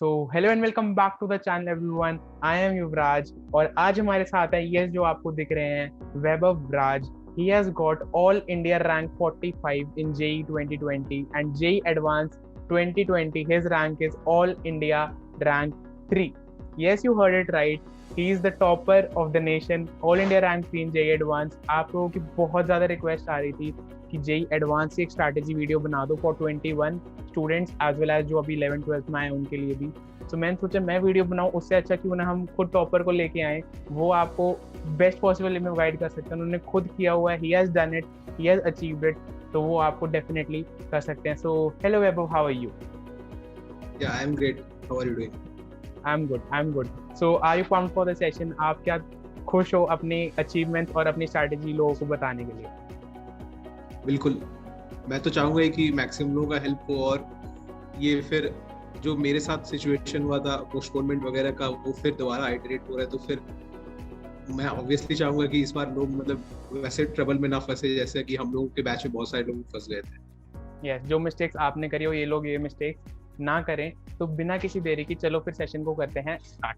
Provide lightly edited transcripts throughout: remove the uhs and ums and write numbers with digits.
So hello and welcome back to the channel everyone. I am Yuvraj और आज हमारे साथ है ये जो आपको दिख रहे हैं Vaibhav Raj. He has got all India rank 45 in JEE 2020 and JEE Advanced 2020. His rank is all India rank 3. Yes, you heard it right. He is the topper of the nation. All India rank 3 in JEE Advanced. आप लोगों की बहुत ज़्यादा request आ रही थी कि JEE Advanced की एक स्ट्रैटेजी वीडियो बना दो for 21 students as well as जो अभी 11th-12th में आए उनके लिए भी। तो मैंने सोचा मैं वीडियो बनाऊं, उससे अच्छा क्यों ना हम खुद टॉपर को लेके आए, वो आपको बेस्ट पॉसिबल में गाइड कर सकते हैं। उन्होंने खुद किया हुआ है, he has done it, he has achieved it, तो वो आपको डेफिनेटली कर सकते हैं। So hello Vaibhav, how are you? Yeah, I'm great. How are you doing? I am good. So are you pumped for the session? आप क्या खुश हो अपनी अचीवमेंट और अपनी स्ट्रैटेजी लोगों को बताने के लिए? बिल्कुल, मैं तो चाहूंगा कि मैक्सिमम लोगों का हेल्प हो और ये फिर जो मेरे साथ सिचुएशन हुआ था पोस्टपोनमेंट वगैरह का वो फिर दोबारा आइटरेट हो रहा है, तो फिर मैं ऑब्वियसली चाहूंगा कि इस बार लोग मतलब वैसे ट्रबल में ना फंसे जैसे कि हम लोगों के बैच में बहुत सारे लोग फंस गए थे। यस, जो मिस्टेक्स आपने करी हो ये लोग ये मिस्टेक्स ना करें। तो बिना किसी देरी की चलो फिर सेशन को करते हैं स्टार्ट।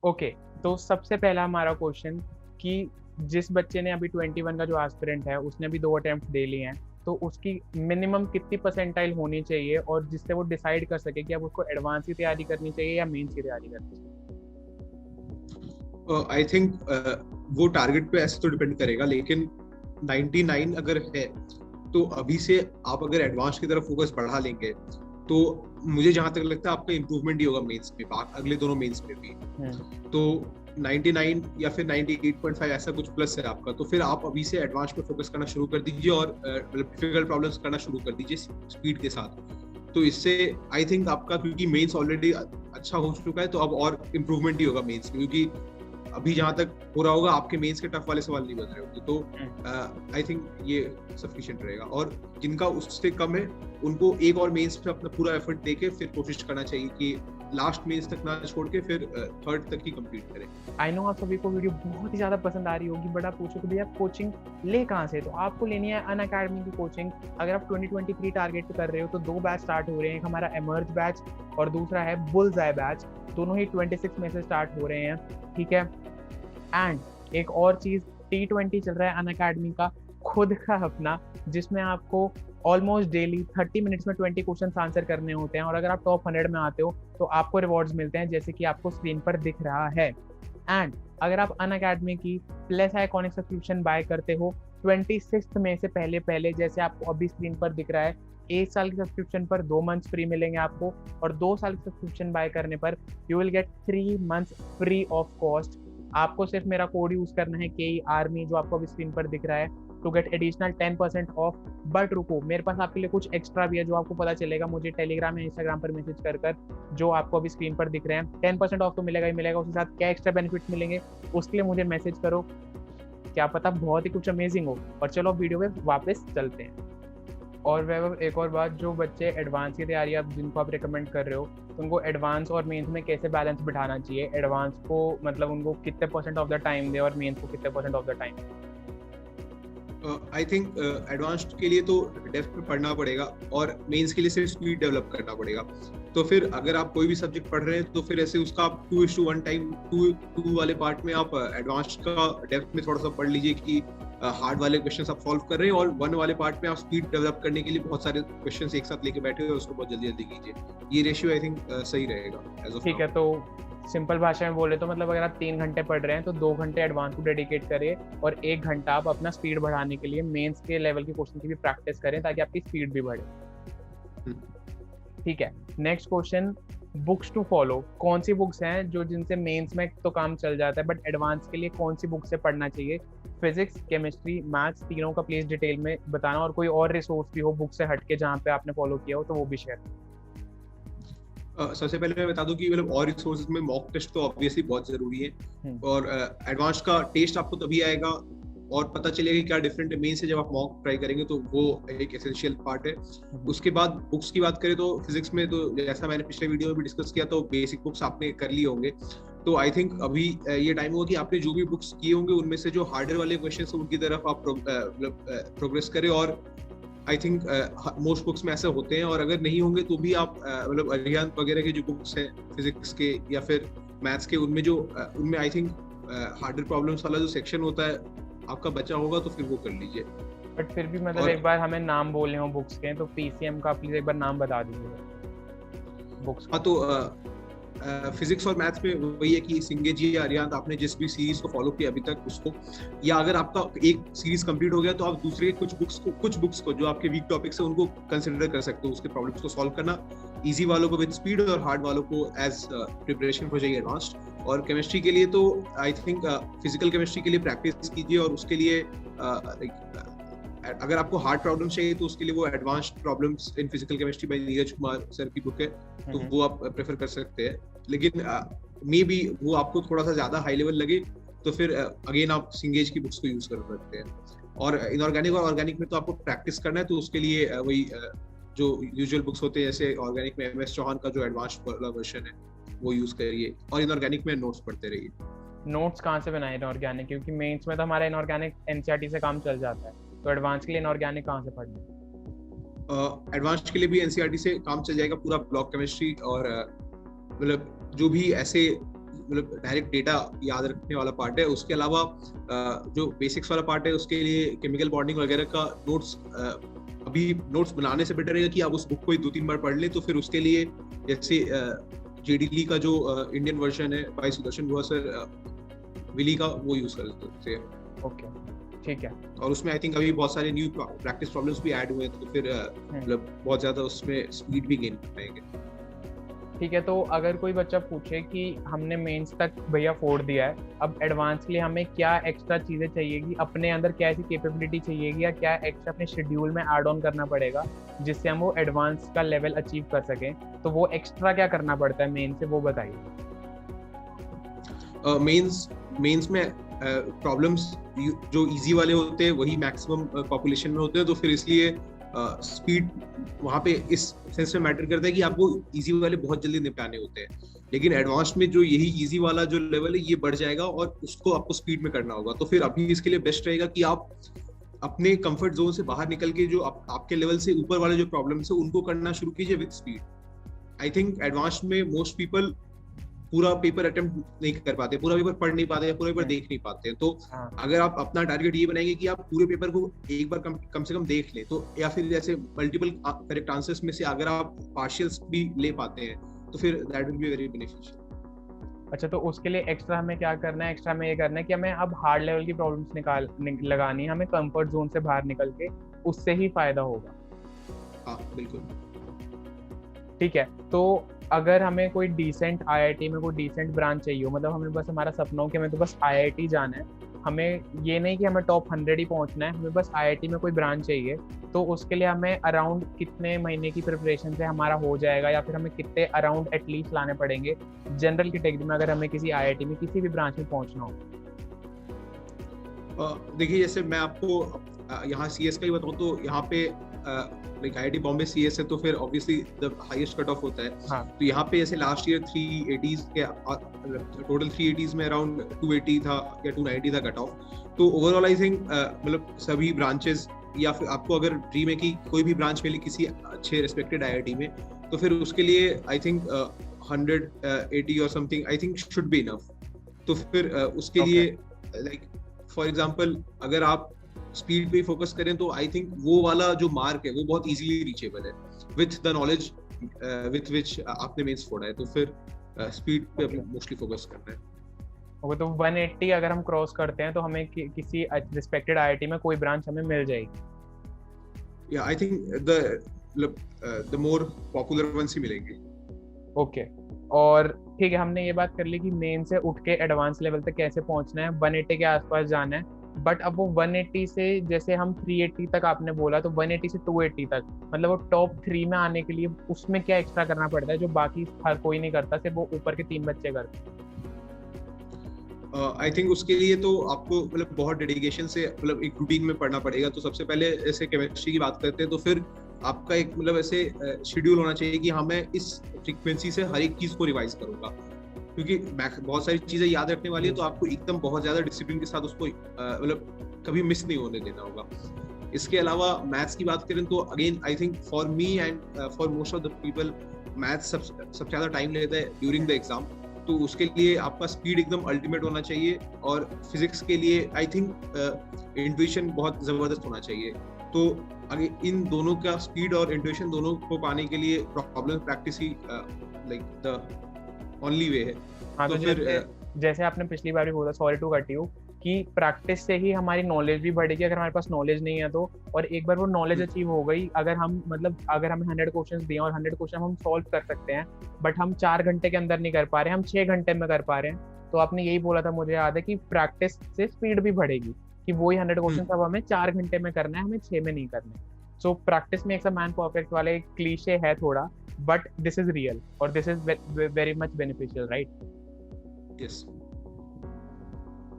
ओके, तो सबसे पहला हमारा क्वेश्चन कि जिस बच्चे ने अभी 21 का जो एस्पिरेंट है उसने भी 2 अटेम्प्ट दे लिए हैं, तो उसकी मिनिमम कितनी परसेंटाइल होनी चाहिए और जिससे वो डिसाइड कर सके कि अब उसको एडवांस की तैयारी करनी चाहिए या मेंस की तैयारी करनी चाहिए? आई थिंक वो टारगेट पे ऐसे तो डिपेंड करेगा, लेकिन 99 अगर है तो अभी से आप अगर एडवांस की तरफ फोकस बढ़ा लेंगे तो मुझे जहां तक लगता है आपका इम्प्रूवमेंट ही होगा मेंस में, अगले दोनों मेंस में भी। तो 99 या फिर 98.5 ऐसा कुछ प्लस है आपका, तो फिर आप अभी से एडवांस पे फोकस करना शुरू कर दीजिए और डिफिकल्ट प्रॉब्लम्स करना शुरू कर दीजिए स्पीड के साथ। तो इससे आई थिंक आपका, क्योंकि मेंस ऑलरेडी अच्छा हो चुका है, तो अब और इम्प्रूवमेंट ही होगा मेंस में, क्योंकि अभी जहां तक हो रहा होगा आपके मेंस के टफ वाले सवाल नहीं बन रहे होंगे, तो आई थिंक ये सफिशिएंट रहेगा। और जिनका उससे कम है उनको एक और मेंस पे अपना पूरा एफर्ट देके फिर कोशिश करना चाहिए कि लास्ट मेंस तक ना छोड़ के फिर थर्ड तक ही कंप्लीट करें। आई नो आप सभी को वीडियो बहुत ही ज़्यादा पसंद आ रही होगी, बट आप पूछो कि भैया कोचिंग ले कहाँ से? तो आपको लेनी है अनअकैडमी की कोचिंग। अगर आप 2023 टारगेट कर रहे हो तो 2 बैच स्टार्ट हो रहे हैं, एक हमारा एमर्ज बैच और दूसरा है बुल्स आई बैच। दोनों ही 26 में से स्टार्ट हो रहे हैं, ठीक है। एंड एक और चीज़, T20 चल रहा है अनअकैडमी का खुद का अपना, जिसमें आपको ऑलमोस्ट डेली 30 मिनट्स में 20 क्वेश्चन आंसर करने होते हैं और अगर आप टॉप 100 में आते हो तो आपको रिवॉर्ड्स मिलते हैं, जैसे कि आपको स्क्रीन पर दिख रहा है। एंड अगर आप अनअकैडमी की प्लस आइकॉनिक सब्सक्रिप्शन बाय करते हो 26 में से पहले, जैसे आपको अभी स्क्रीन पर दिख रहा है, 1 साल की सब्सक्रिप्शन पर 2 मंथ्स फ्री मिलेंगे आपको, और 2 साल की सब्सक्रिप्शन बाय करने पर you will get 3 months free of cost. आपको सिर्फ मेरा कोड यूज करना है KE आर्मी, जो आपको अभी स्क्रीन पर दिख रहा है, to get additional 10% off. But रुको, मेरे पास आपके लिए कुछ एक्स्ट्रा भी है जो आपको पता चलेगा मुझे टेलीग्राम या इंस्टाग्राम पर मैसेज कर जो आपको अभी स्क्रीन पर दिख रहे हैं। 10% ऑफ तो मिलेगा ही मिलेगा, उसके साथ क्या एक्स्ट्रा बेनिफिट्स मिलेंगे उसके लिए मुझे मैसेज करो, क्या पता बहुत ही कुछ अमेजिंग हो। और चलो वीडियो में वापस चलते हैं। और वह एक और बात, जो बच्चे एडवांस की तैयारी आप जिनको आप रिकमेंड कर रहे हो, तो उनको एडवांस और मेंस में कैसे बैलेंस बिठाना चाहिए? एडवांस को मतलब उनको कितने % ऑफ द टाइम दे और मेंस को कितने % of the time? I think advanced के लिए तो डेप्थ में पढ़ना पड़ेगा और मेंस के लिए सिर्फ स्पीड डेवलप करना पड़ेगा। तो फिर अगर आप कोई भी सब्जेक्ट पढ़ रहे हैं तो फिर ऐसे उसका आप 2:1 टाइम 2 वाले पार्ट में आप एडवांस्ड का डेप्थ में थोड़ा सा पढ़ लीजिए कि हार्ड वाले क्वेश्चंस आप सॉल्व कर रहे हैं, और 1 वाले पार्ट में आप स्पीड डेवलप करने के लिए बहुत सारे क्वेश्चंस एक साथ लेके बैठे हुए उसको बहुत जल्दी जल्दी कीजिए। ये रेशियो आई थिंक सही रहेगा एज ऑफ। ठीक है, तो सिंपल भाषा में बोले तो मतलब अगर आप 3 घंटे पढ़ रहे हैं तो 2 घंटे एडवांस को डेडिकेट करें और 1 घंटा आप अपना स्पीड बढ़ाने के लिए मेंस के लेवल के क्वेश्चन की भी प्रैक्टिस करें ताकि आपकी स्पीड भी बढ़े। ठीक है, next question, books to follow. कौन सी बुक्स हैं जो जिनसे मेंस में तो काम चल जाता है बट एडवांस के लिए कौन सी बुक से पढ़ना चाहिए? फिजिक्स, केमिस्ट्री, मैथ्स, तीनों का प्लीज डिटेल में बताना, और कोई और रिसोर्स भी हो बुक से हटके जहाँ पे आपने फॉलो किया हो तो वो भी शेयर। सबसे पहले मैं बता दूं कि मतलब और रिसोर्सेज में मॉक टेस्ट तो ऑब्वियसली बहुत जरूरी है, और एडवांस का टेस्ट आपको तभी आएगा और पता चलेगा कि क्या डिफरेंट है मेन से जब आप मॉक ट्राई करेंगे, तो वो एक एसेंशियल पार्ट है। उसके बाद बुक्स की बात करें तो फिजिक्स में तो जैसा मैंने पिछले वीडियो में भी डिस्कस किया, तो बेसिक बुक्स आपने कर लिए होंगे, तो आई थिंक अभी ये टाइम होगा कि आपने जो भी बुक्स किए होंगे उनमें से जो हार्डर वाले क्वेश्चन है उनकी तरफ आप प्रोग्रेस करें। और आई थिंक मोस्ट बुक्स में ऐसे होते हैं, और अगर नहीं होंगे तो भी आप मतलब अरिहंत वगैरह के जो बुक्स हैं फिजिक्स के या फिर मैथ्स के, उनमें आई थिंक हार्डर प्रॉब्लम्स वाला जो सेक्शन होता है आपका बचा होगा, तो फिर वो कर लीजिए। बट फिर भी मतलब एक बार हमें नाम बोलने हो बुक्स के, तो पीसीएम का प्लीज एक बार नाम बता दीजिए बुक्स। हाँ, तो फिजिक्स और मैथ्स में वही है कि सिंगे जी या अरिहंत आपने जिस भी सीरीज को फॉलो किया अभी तक उसको, या अगर आपका एक सीरीज कंप्लीट हो गया तो आप दूसरे कुछ बुक्स को जो आपके वीक टॉपिक्स है उनको कंसिडर कर सकते हो, उसके प्रॉब्लम्स को सॉल्व करना। इजी वालों को विद स्पीड और हार्ड वालों को एज प्रिपरेशन हो जाएगी एडवांस्ड। और केमिस्ट्री के लिए तो आई थिंक फिजिकल केमिस्ट्री के लिए प्रैक्टिस कीजिए, और उसके लिए अगर आपको हार्ड प्रॉब्लम चाहिए तो उसके लिए वो advanced problems in physical chemistry bye Neeraj Kumar sir की बुक है, तो वो आप प्रेफर कर सकते हैं। लेकिन मे बी वो आपको थोड़ा सा ज्यादा हाई लेवल लगे तो फिर अगेन आप सिंगेज की बुक्स को यूज कर सकते हैं। और इनऑर्गेनिक और ऑर्गेनिक में तो आपको प्रैक्टिस करना है, तो उसके लिए वही जो यूजुअल बुक्स होते हैं, जैसे ऑर्गेनिक में एमएस चौहान का जो एडवांस्ड वाला वर्जन है वो यूज करिए, और इनऑर्गेनिक में नोट्स पढ़ते रहिए। नोट्स कहाँ से बनाए इनऑर्गेनिक, क्योंकि मेंस में तो हमारा इनऑर्गेनिक एनसीईआरटी से काम चल जाता है, तो एडवांस के लिए इनऑर्गेनिक कहाँ से पढ़ना है? एडवांस के लिए भी एनसीईआरटी से काम चल जाएगा पूरा ब्लॉक केमिस्ट्री, और मतलब जो भी ऐसे मतलब डायरेक्ट डेटा याद रखने वाला पार्ट है, उसके अलावा जो बेसिक्स वाला पार्ट है उसके लिए केमिकल बॉन्डिंग वगैरह का नोट्स, अभी नोट्स बनाने से बेटर रहेगा कि आप उस बुक को ही 2-3 बार पढ़ लें। तो फिर उसके लिए जैसे जेडी ली का जो इंडियन वर्जन है बाय सुदर्शन गुहा सर विली का, वो यूज कर सकते हैं। ओके, ठीक है। और उसमें आई थिंक अभी बहुत सारे न्यू प्रैक्टिस प्रॉब्लम्स भी ऐड हुए हैं, तो फिर मतलब बहुत ज्यादा उसमें स्पीड भी गेन कर पाएंगे। ठीक है, तो अगर कोई बच्चा पूछे कि हमने मेंस तक भैया फोड़ दिया है, अब एडवांस के लिए हमें क्या एक्स्ट्रा चीज़ें चाहिएगी, अपने अंदर क्या ऐसी कैपेबिलिटी चाहिएगी, या क्या एक्स्ट्रा अपने शेड्यूल में ऐड ऑन करना पड़ेगा जिससे हम वो एडवांस का लेवल अचीव कर सकें, तो वो एक्स्ट्रा क्या करना पड़ता है मेंस से, वो बताइए। मेंस में प्रॉब्लम्स जो इजी वाले होते हैं वही मैक्सिमम पॉपुलेशन में होते हैं, तो फिर इसलिए स्पीड वहाँ पे इस सेंस में मैटर करता है कि आपको इजी वाले बहुत जल्दी निपटाने होते हैं। लेकिन एडवांस में जो यही इजी वाला जो लेवल है ये बढ़ जाएगा और उसको आपको स्पीड में करना होगा। तो फिर अभी इसके लिए बेस्ट रहेगा कि आप अपने कंफर्ट जोन से बाहर निकल के जो आपके लेवल से ऊपर वाले जो प्रॉब्लम्स है उनको करना शुरू कीजिए with speed. I think advance में मोस्ट पीपल पूरा पेपर अटेम्प्ट नहीं कर पाते, पूरा पेपर पढ़ नहीं पाते, पूरा पेपर देख नहीं पाते। तो अगर आप अपना टारगेट ये बनाएंगे कि आप पूरे पेपर को एक बार कम से कम देख ले, तो या फिर जैसे मल्टीपल करेक्ट आंसर्स में से अगर आप पार्शियल्स भी ले पाते हैं तो फिर that will be very beneficial. अच्छा, तो उसके लिए एक्स्ट्रा हमें क्या करना है? एक्स्ट्रा हमें ये करना है कि हमें अब हार्ड लेवल की प्रॉब्लम्स लगानी है, हमें कंफर्ट जोन से बाहर निकल के, उससे ही फायदा होगा। हाँ बिल्कुल, ठीक है। तो अगर हमें कोई डिसेंट आईआईटी में कोई डिसेंट ब्रांच चाहिए हो, मतलब हमें बस हमारा सपना हो कि हमें तो बस आईआईटी जाना है, हमें ये नहीं कि हमें टॉप 100 ही पहुंचना है, हमें बस आईआईटी में कोई ब्रांच चाहिए, तो उसके लिए हमें अराउंड कितने महीने की प्रिपरेशन से हमारा हो जाएगा, या फिर हमें कितने अराउंड एटलीस्ट लाने पड़ेंगे जनरल कैटेगरी में अगर हमें किसी आईआईटी में किसी भी ब्रांच में पहुंचना हो? देखिए, जैसे मैं आपको यहाँ सीएस का ही बताऊँ तो यहाँ पे लाइक आईआईटी बॉम्बे सीएस है, तो फिर obviously the highest cut off होता है। हाँ। तो यहाँ पे जैसे लास्ट ईयर 380s के टोटल 380s में अराउंड 280 था या 290 था कट ऑफ। तो ओवरऑल आई थिंक मतलब सभी ब्रांचेस, या फिर आपको अगर ड्रीम है कि कोई भी ब्रांच मिले किसी अच्छे रिस्पेक्टेड आईआईटी में, तो फिर उसके लिए आई थिंक 180 और something I think should be enough. तो फिर उसके लिए लाइक फॉर एग्जांपल अगर आप स्पीड पे फोकस करें तो आई थिंक वो वाला जो मार्क है वो बहुत इजीली रीचेबल है with the knowledge with which आपने मेंस फोड़ा है। तो फिर स्पीड पे मोस्टली फोकस करना है। ओके, तो 180 अगर हम क्रॉस करते हैं तो हमें किसी रिस्पेक्टेड आईआईटी में कोई ब्रांच हमें मिल जाएगी। या I think the more popular ones ही मिलेंगे। ओके, और ठीक है, हमने ये बात कर ली कि मेन से उठ के एडवांस लेवल तक कैसे पहुंचना है, 180 के आसपास जाना है। बट अब वो 180 से जैसे हम 380 तक आपने बोला, तो 180 से 280 तक मतलब वो टॉप 3 में आने के लिए उसमें क्या एक्स्ट्रा करना पड़ता है जो बाकी हर कोई नहीं करता, सिर्फ वो ऊपर के 3 बच्चे करते हैं? आई थिंक उसके लिए तो आपको मतलब बहुत डेडिकेशन से मतलब एक रूटीन में पढ़ना पड़ेगा। तो सबसे पहले ऐसे केमिस्ट्री की बात करते हैं तो फिर आपका एक मतलब ऐसे शेड्यूल होना चाहिए कि हाँ मैं इस फ्रीक्वेंसी से हर एक चीज को रिवाइज करूंगा। क्योंकि बहुत सारी चीजें याद रखने वाली है, तो आपको एकदम बहुत ज्यादा डिसिप्लिन के साथ उसको मतलब कभी मिस नहीं होने देना होगा। इसके अलावा मैथ्स की बात करें तो again I think for me and for most of the people maths सबसे ज्यादा टाइम लेता है ड्यूरिंग द एग्जाम, तो उसके लिए आपका स्पीड एकदम अल्टीमेट होना चाहिए। और फिजिक्स के लिए आई थिंक इंट्यूशन बहुत जबरदस्त होना चाहिए। तो अगर इन दोनों का स्पीड और इंट्यूशन दोनों को पाने के लिए problem practice he like the only way है। हाँ, तो फिर जैसे आपने पिछली बार भी बोला, सॉरी टू कट यू, कि प्रैक्टिस से ही हमारी नॉलेज भी बढ़ेगी अगर हमारे पास नॉलेज नहीं है तो। और एक बार वो नॉलेज अचीव हो गई, अगर हम मतलब अगर हमें 100 क्वेश्चंस दिए और 100 क्वेश्चन हम सॉल्व कर सकते हैं, बट हम 4 घंटे के अंदर नहीं कर पा रहे हैं, हम 6 घंटे में कर पा रहे हैं, तो आपने यही बोला था, मुझे याद है, कि प्रैक्टिस से स्पीड भी बढ़ेगी, कि वही 100 क्वेश्चन अब हमें 4 घंटे में करना है, हमें 6 में नहीं करना। सो प्रैक्टिस में एक मैन परफेक्ट वाले क्लीशे है थोड़ा, बट दिस इज रियल और this is very much beneficial, right? Yes,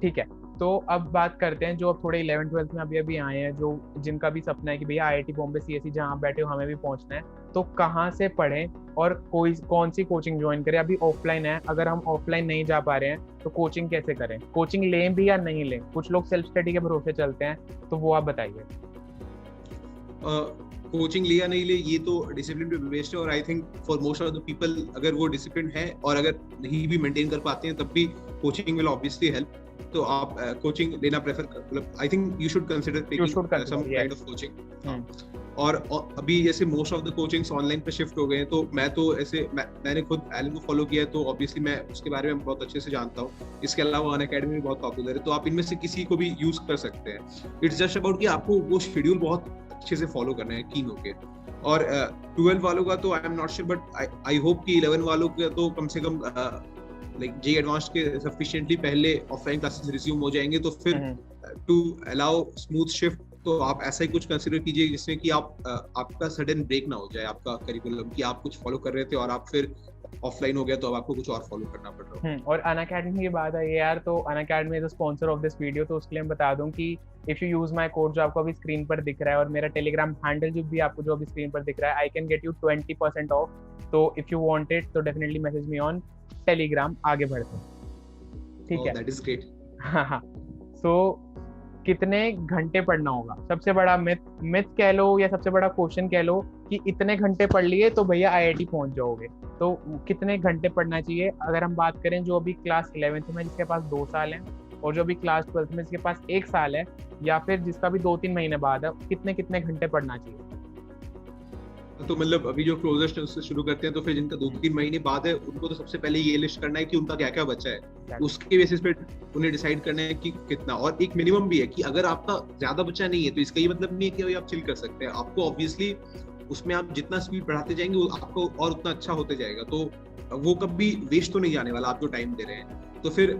ठीक है। तो अब बात करते हैं जो अब थोड़े 11th-12th में अभी आए हैं, जो जिनका भी सपना है कि भैया IIT बॉम्बे CSE जहाँ आप बैठे हो हमें भी पहुंचना है, तो कहाँ से पढ़ें और कौन सी कोचिंग ज्वाइन करें? अभी ऑफलाइन है, अगर हम ऑफलाइन नहीं जा पा रहे हैं तो कोचिंग कैसे करें? कोचिंग लें भी या नहीं लें? कुछ लोग सेल्फ स्टडी के भरोसे चलते हैं, तो वो आप बताइए। कोचिंग लिया नहीं ले ये तो डिसिप्लिन पे बेस्ड है, और I think for most of the people अगर वो डिसिप्लिन है और अगर नहीं भी मेंटेन कर पाते हैं तब भी कोचिंग विल ऑब्वियसली हेल्प। तो आप कोचिंग लेना प्रेफर कर, मतलब I think you should consider taking some kind of coaching. और अभी जैसे most of the coachings online पे शिफ्ट हो गए हैं, तो मैं तो ऐसे मैंने खुद एलन को फॉलो किया है, तो ऑब्वियसली मैं उसके बारे में बहुत अच्छे से जानता हूँ। इसके अलावा अनअकैडमी भी बहुत पॉपुलर है, तो आप इनमें से किसी को भी यूज कर सकते हैं। इट्स जस्ट अबाउट कि आपको वो शेड्यूल बहुत अच्छे से फॉलो करना है, कीन होके। और 12 वालों का तो I am not sure, but I hope कि 11 वालों का तो कम से कम लाइक जे एडवांस्ड के सफिशिएंटली पहले ऑफलाइन क्लासेस रिज्यूम हो जाएंगे, तो फिर टू अलाउ स्मूथ शिफ्ट, तो आप ऐसा ही कुछ कंसीडर कीजिए जिसमें कि आपका सडन ब्रेक ना हो जाए आपका करिकुलम, कि आप कुछ फॉलो कर रहे थे और आप फिर ऑफलाइन हो गया तो अब आपको कुछ और फॉलो करना पड़ रहा है। और अनअकैडमी की बात है यार, तो Unacademy is the sponsor of this video, तो उसके लिए मैं बता दूं कि if you use my code जो आपको अभी स्क्रीन पर दिख रहा है, और मेरा टेलीग्राम हैंडल जो भी आपको जो अभी स्क्रीन पर दिख रहा है, I can get you 20% of. तो इफ यू वांट इट तो definitely message me on Telegram. आगे बढ़ते हैं, ठीक है? That is great. हाँ, सो कितने घंटे पढ़ना होगा? सबसे बड़ा मिथ कह लो या सबसे बड़ा क्वेश्चन कह लो कि इतने घंटे पढ़ लिए तो भैया IIT पहुंच जाओगे, तो कितने घंटे पढ़ना चाहिए? अगर हम बात करें जो अभी क्लास 11th में जिसके पास 2 साल है, और जो अभी क्लास 12th में जिसके पास 1 साल है, या फिर जिसका भी 2-3 महीने बाद है, कितने घंटे पढ़ना चाहिए? तो मतलब अभी जो क्लोजेस्ट है उससे शुरू करते हैं, तो फिर जिनका 2-3 महीने बाद है उनको तो सबसे पहले ये लिस्ट करना है कि उनका क्या क्या बचा है, उसके बेसिस पे उन्हें डिसाइड करना है कि कितना। और एक मिनिमम भी है कि अगर आपका ज्यादा बचा नहीं है तो इसका ये मतलब नहीं है कि आप चिल कर सकते हैं। आपको ऑब्वियसली उसमें आप जितना स्पीड बढ़ाते जाएंगे आपको और उतना अच्छा होते जाएगा, तो वो कभी वेस्ट तो नहीं जाने वाला आप जो टाइम दे रहे हैं। तो फिर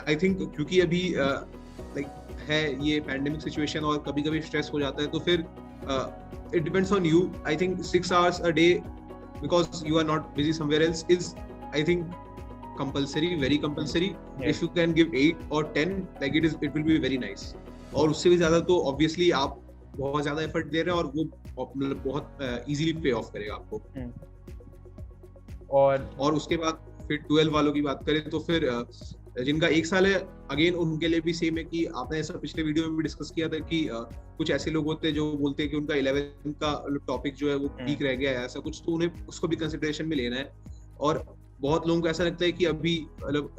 आई थिंक क्योंकि अभी लाइक है ये पैंडेमिक सिचुएशन और कभी कभी स्ट्रेस हो जाता है, तो फिर it depends on you. I think 6 hours a day because you are not busy somewhere else is I think compulsory, very compulsory. Yes. If you can give 8 or 10, like it will be very nice. और उससे भी ज्यादा तो obviously आप बहुत ज्यादा effort दे रहे हैं और वो मतलब बहुत easily pay off करेगा आपको। और उसके बाद फिर 12 वालों की बात करें तो फिर जिनका 1 साल है, अगेन उनके लिए भी सेम है कि आपने ऐसा पिछले वीडियो में भी डिस्कस किया था कि कुछ ऐसे लोग होते हैं जो बोलते हैं कि उनका 11 का टॉपिक जो है वो ठीक रह गया है, ऐसा कुछ, तो उन्हें उसको भी कंसिडरेशन में लेना है। और बहुत लोगों को ऐसा लगता है कि अभी मतलब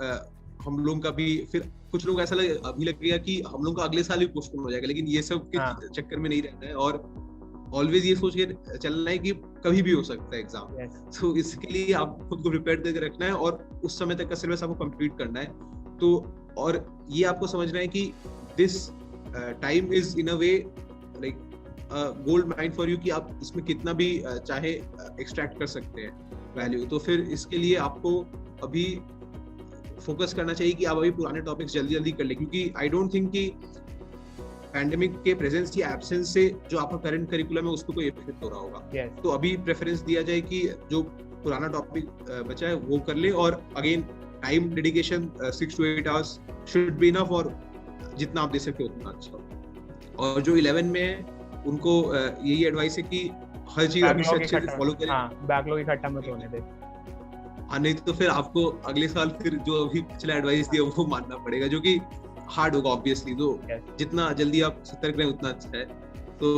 हम लोगों का भी, फिर कुछ लोग ऐसा अभी लगेगा कि हम लोगों का अगले साल भी पोस्टपोन हो जाएगा, लेकिन ये सब के चक्कर में नहीं रहना है और ऑलवेज ये सोच के चलना है कि कभी भी हो सकता है एग्जाम। तो इसके लिए आप खुद को प्रिपेयर करके रखना है और उस समय तक का सिलेबस आपको कंप्लीट करना है। तो और ये आपको समझना है कि this time is in a way like gold mine for you, कि आप इसमें कितना भी चाहे एक्सट्रैक्ट कर सकते हैं वैल्यू। तो फिर इसके लिए आपको अभी फोकस करना चाहिए कि आप अभी पुराने टॉपिक्स जल्दी कर ले, क्योंकि आई डोंट थिंक कि पैंडेमिक के प्रेजेंस या एब्सेंस से जो आपका करंट करिकुलम है उसको कोई इफेक्ट हो रहा होगा। तो अभी प्रेफरेंस दिया जाए कि जो पुराना टॉपिक बचा है वो कर ले, और again time dedication 6 to 8 hours should be enough, और जितना आप दे सकते हो उतना अच्छा। और जो 11 में है उनको यही एडवाइस है कि हर चीज अभी से अच्छे से फॉलो करें। बैकलॉग इकट्ठा मत होने दे। हाँ, नहीं तो फिर आपको अगले साल फिर जो अभी पिछला एडवाइस दिया वो मानना पड़ेगा, जो कि हार्ड होगा ऑब्वियसली। तो जितना जल्दी आप सतर्क रहें उतना अच्छा है। तो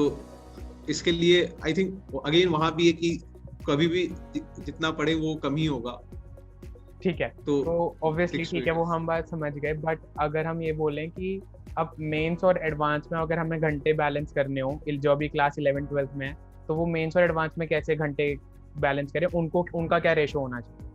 इसके लिए आई थिंक अगेन वहां भी है कि कभी भी जितना पढ़े वो कम ही होगा। ठीक है, तो ऑब्वियसली ठीक है, वो हम बात समझ गए। बट अगर हम ये बोलें कि अब मेंस और एडवांस में अगर हमें घंटे बैलेंस करने हो, जो भी क्लास 11-12 में है, तो वो मेंस और एडवांस में कैसे घंटे बैलेंस करें, उनका क्या रेशो होना चाहिए?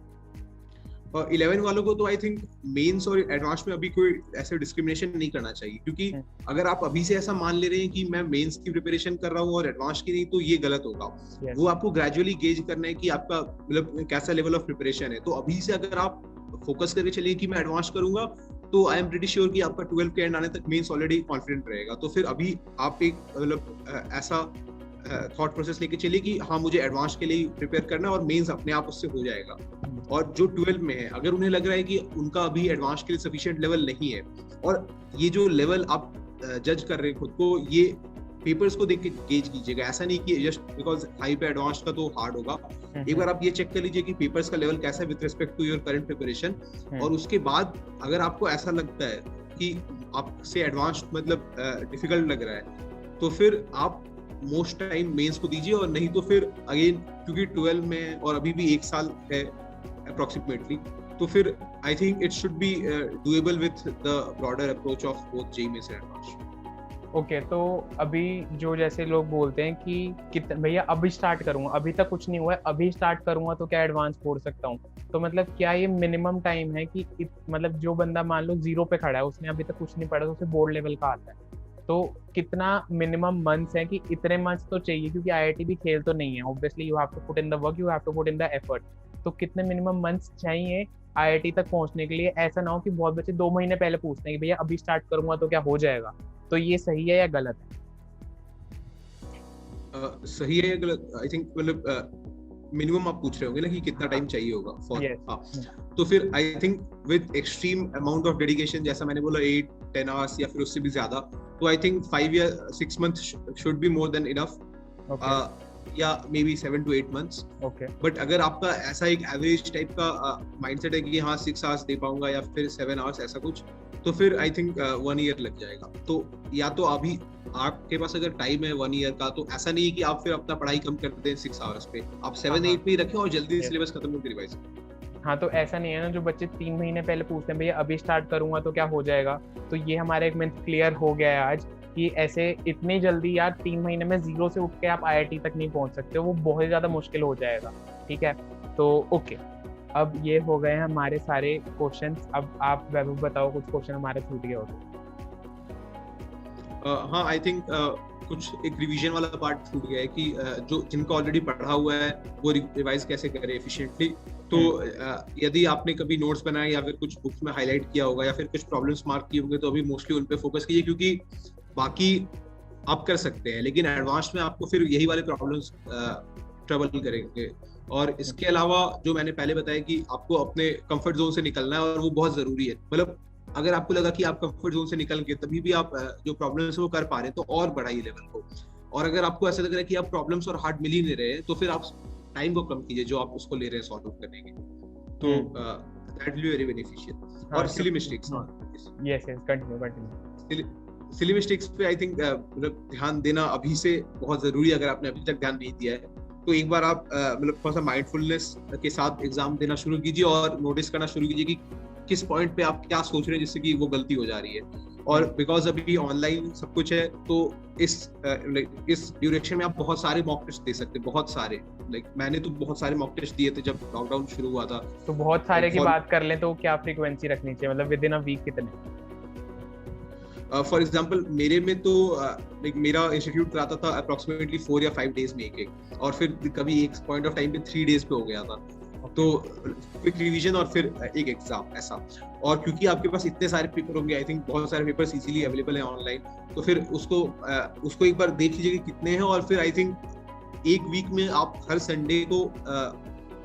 और 11 वालों को तो आई थिंक मेंस और एडवांस में अभी कोई ऐसे डिस्क्रिमिनेशन नहीं करना चाहिए, क्योंकि अगर आप अभी से ऐसा मान ले रहे हैं कि मैं मेंस की प्रिपरेशन कर रहा हूँ और एडवांस की नहीं, तो ये गलत होगा। वो आपको ग्रेजुअली गेज करना है कि आपका मतलब कैसा लेवल ऑफ प्रिपरेशन है। तो अभी से अगर आप फोकस करके चलिए कि मैं एडवांस करूंगा, तो आई एम प्रीटी श्योर कि आपका 12 के एंड आने तक मेंस ऑलरेडी कॉन्फिडेंट रहेगा। तो फिर अभी आप एक मतलब ऐसा थॉट प्रोसेस लेके चलिए कि हाँ मुझे एडवांस के लिए प्रिपेयर करना है और मेंस अपने आप उससे हो जाएगा। और जो 12 में है, अगर उन्हें लग रहा है कि उनका अभी एडवांस के लिए सफिशिएंट लेवल नहीं है, और ये जो लेवल आप जज कर रहे हैं खुद को, ये पेपर्स को देख के गेज कीजिएगा। ऐसा नहीं कि जस्ट बिकॉज हाई पे एडवांस का तो हार्ड होगा। एक बार आप ये चेक कर लीजिए कि पेपर्स का लेवल कैसा है with respect to your current preparation, और उसके बाद अगर आपको ऐसा लगता है कि आपसे एडवांस मतलब डिफिकल्ट लग रहा है, तो फिर आप मोस्ट टाइम मेंस को दीजिए। और नहीं तो फिर अगेन क्योंकि 12 में और अभी भी 1 साल है अप्रोक्सीमेटली, तो फिर I think it should be doable with the broader approach of both JEE mains and advance. Okay, तो अभी जो जैसे लोग बोलते हैं कि भैया अभी स्टार्ट करूंगा, अभी तक कुछ नहीं हुआ है, अभी स्टार्ट करूंगा तो क्या एडवांस छोड़ सकता हूँ? तो मतलब क्या ये मिनिमम टाइम है कि मतलब जो बंदा मान लो 0 पे खड़ा है, उसने अभी तक कुछ नहीं पढ़ा, तो उसे बोर्ड लेवल का आता है, तो कितना मिनिमम मंथ्स है कि इतने मंथ्स तो चाहिए? क्योंकि आईआईटी भी खेल तो नहीं है, obviously you have to put in the work, you have to put in the effort. तो कितने मिनिमम मंथ्स चाहिए आईआईटी तक पहुंचने के लिए? ऐसा ना हो कि बहुत बच्चे 2 महीने पहले पूछते हैं कि भैया अभी स्टार्ट करूंगा तो क्या हो जाएगा? तो ये सही है या गलत है? सही है या गलत, आई थिंक मतलब मिनिमम आप पूछ रहे होंगे ना कि कितना टाइम चाहिए होगा फॉर। तो फिर I think with extreme amount of dedication, जैसा मैंने बोला 8-10 आवर्स या फिर उससे भी ज्यादा, तो आई थिंक 5 या 6 month should be more than enough, या maybe 7 to 8 months। But अगर आपका ऐसा एक एवरेज टाइप का माइंडसेट है कि हाँ 6 आवर्स दे पाऊंगा या फिर 7 आवर्स ऐसा कुछ, तो फिर आई थिंक 1 year लग जाएगा। तो या तो अभी आपके पास अगर टाइम है 1 year का, तो ऐसा नहीं है कि आप फिर अपना पढ़ाई कम कर दें 6 आवर्स पे, आप 7-8 पे ही रखें और जल्दी सिलेबस खत्म करके रिवाइज करें। हाँ, तो ऐसा नहीं है ना जो बच्चे 3 महीने पहले पूछते हैं भैया अभी स्टार्ट करूंगा तो क्या हो जाएगा? तो ये हमारा एक मिनट क्लियर हो गया है आज कि ऐसे इतनी जल्दी यार 3 महीने में 0 से उठ के आप आईआईटी तक नहीं पहुंच सकते, वो बहुत ज्यादा मुश्किल हो जाएगा। ठीक है, तो ओके, अब ये हो गए हैं हमारे सारे क्वेश्चंस। अब आप वैभव बताओ, कुछ क्वेश्चन हमारे छूट गए हो तो? हाँ, आई थिंक कुछ एक रिवीजन वाला पार्ट छूट गया है कि जो जिनको ऑलरेडी पढ़ा हुआ है वो रिवाइज कैसे करें एफिशिएंटली। तो यदि आपने कभी नोट्स बनाए या फिर कुछ बुक्स में हाईलाइट किया होगा या फिर कुछ प्रॉब्लम्स मार्क किए होंगे, तो अभी मोस्टली उन पे फोकस कीजिए, क्योंकि बाकी आप कर सकते हैं, लेकिन एडवांस में आपको फिर यही वाले प्रॉब्लम्स ट्रबल करेंगे। और इसके अलावा जो मैंने पहले बताया कि आपको अपने कंफर्ट जोन से निकलना है, और वो बहुत जरूरी है। मतलब अगर आपको लगा कि आप कंफर्ट जोन से निकल गए तभी भी आप जो प्रॉब्लम्स वो कर पा रहे हैं, तो और बढ़ाइए लेवल को। और अगर आपको ऐसा लग रहा है कि आप प्रॉब्लम्स और हार्ड मिल ही नहीं रहे, तो फिर आप टाइम को कम कीजिए जो आप उसको ले रहे हैं सॉल्व करने के। तो that will be very beneficial. और silly mistakes, yes continue. Silly mistakes पे आई थिंक मतलब ध्यान देना अभी से बहुत जरूरी है। अगर आपने अभी तक ध्यान नहीं दिया है, तो एक बार आप मतलब थोड़ा सा माइंडफुलनेस के साथ एग्जाम देना शुरू कीजिए और नोटिस करना शुरू कीजिए कि किस पॉइंट पे आप क्या सोच रहे हैं जिससे कि वो गलती हो जा रही है। और बिकॉज अभी ऑनलाइन सब कुछ है, तो इस ड्यूरेशन में आप बहुत सारे मॉक टेस्ट दे सकते हैं, बहुत सारे। मैंने तो बहुत सारे मॉक टेस्ट दिए थे जब लॉकडाउन शुरू हुआ था। तो बहुत सारे की बात कर लें तो क्या फ्रीक्वेंसी रखनी चाहिए, मतलब विद इन अ वीक कितने? फॉर एग्जाम्पल मेरे में तो मेरा इंस्टीट्यूट कराता था अप्रोक्सीमेटली 4 या 5 डेज में एक, और फिर कभी एक पॉइंट ऑफ टाइम पे 3 डेज पे हो गया था। तो क्विक रिवीजन और फिर एक एग्जाम ऐसा। और क्योंकि आपके पास इतने सारे पेपर होंगे, आई थिंक बहुत सारे पेपर्स इजीली अवेलेबल है ऑनलाइन, तो फिर उसको एक बार देख लीजिए कि कितने हैं। और फिर आई थिंक एक वीक में आप हर संडे को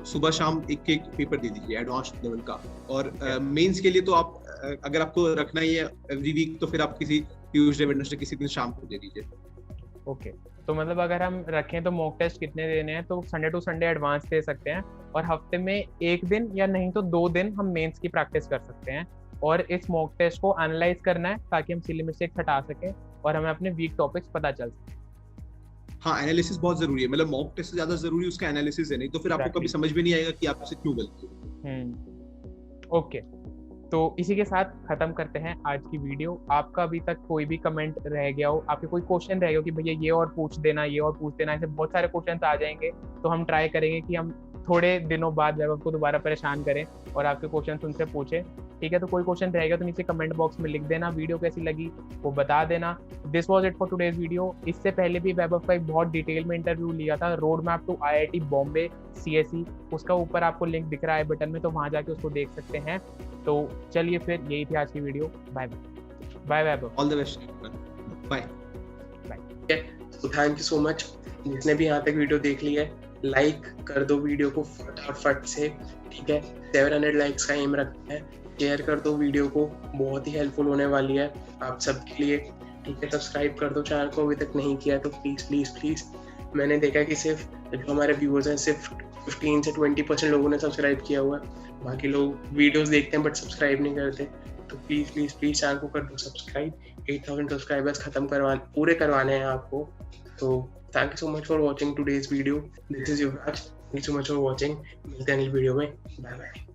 सुबह शाम एक पेपर दे दीजिए एडवांस लेवल का। और मेंस के लिए तो आप अगर आपको रखना ही है एवरी वीक, तो फिर आप किसी ट्यूसडे वेडनेसडे किसी दिन शाम को दे दीजिए। ओके। तो मतलब अगर हम रखें तो मॉक टेस्ट कितने देने हैं, तो संडे टू संडे एडवांस दे सकते हैं, और हफ्ते में एक दिन या नहीं तो 2 दिन हम मेंस की प्रैक्टिस कर सकते हैं, और इस मॉक टेस्ट को एनालाइज करना है ताकि हम सिली मिस्टेक्स हटा सकें और हमें अपने वीक टॉपिक्स पता चल सके। हाँ, एनालिसिस बहुत जरूरी है, मतलब मॉक टेस्ट से ज्यादा जरूरी उसका एनालिसिस है, नहीं तो फिर आपको कभी समझ में नहीं आएगा कि आपसे क्यों गलती हुई। ओके, तो इसी के साथ खत्म करते हैं आज की वीडियो। आपका अभी तक कोई भी कमेंट रह गया हो, आपके कोई क्वेश्चन रह गया हो कि भैया ये और पूछ देना, ये और पूछ देना, ऐसे बहुत सारे क्वेश्चन आ जाएंगे, तो हम ट्राई करेंगे कि हम थोड़े दिनों बाद वैभव को दोबारा परेशान करें और आपके क्वेश्चन उनसे पूछें। ठीक है, तो कोई क्वेश्चन रहेगा तो नीचे कमेंट बॉक्स में लिख देना, वीडियो कैसी लगी वो बता देना। This was it for today's video. इससे पहले भी वैभव का एक बहुत डिटेल में इंटरव्यू लिया था, road map to IIT Bombay CSE, उसका ऊपर आपको लिंक दिख रहा है बटन में, तो वहाँ जाके उसको देख सकते हैं। तो चलिए फिर, यही थी आज की video. Bye bye Vaibhav, all the best, bye bye. तो थैंक यू सो मच, जिसने भी यहाँ तक वीडियो देख ली है, लाइक कर दो वीडियो को फटाफट से, ठीक है। 700 लाइक्स का एम रखते हैं, शेयर कर दो वीडियो को, बहुत ही हेल्पफुल होने वाली है आप सबके लिए, ठीक है। सब्सक्राइब कर दो चैनल को, अभी तक नहीं किया तो प्लीज़ प्लीज़ प्लीज़। मैंने देखा कि सिर्फ जो हमारे व्यूअर्स हैं सिर्फ 15 से 20% लोगों ने सब्सक्राइब किया हुआ है, बाकी लोग वीडियोस देखते हैं बट सब्सक्राइब नहीं करते। तो प्लीज़ प्लीज़ प्लीज़ चैनल को कर दो सब्सक्राइब। 8000 सब्सक्राइबर्स खत्म पूरे करवाने हैं आपको। तो thank you so much for watching today's video. This is Yuvraj, thank you so much for watching. मिलते हैं अगली वीडियो में, बाय बाय।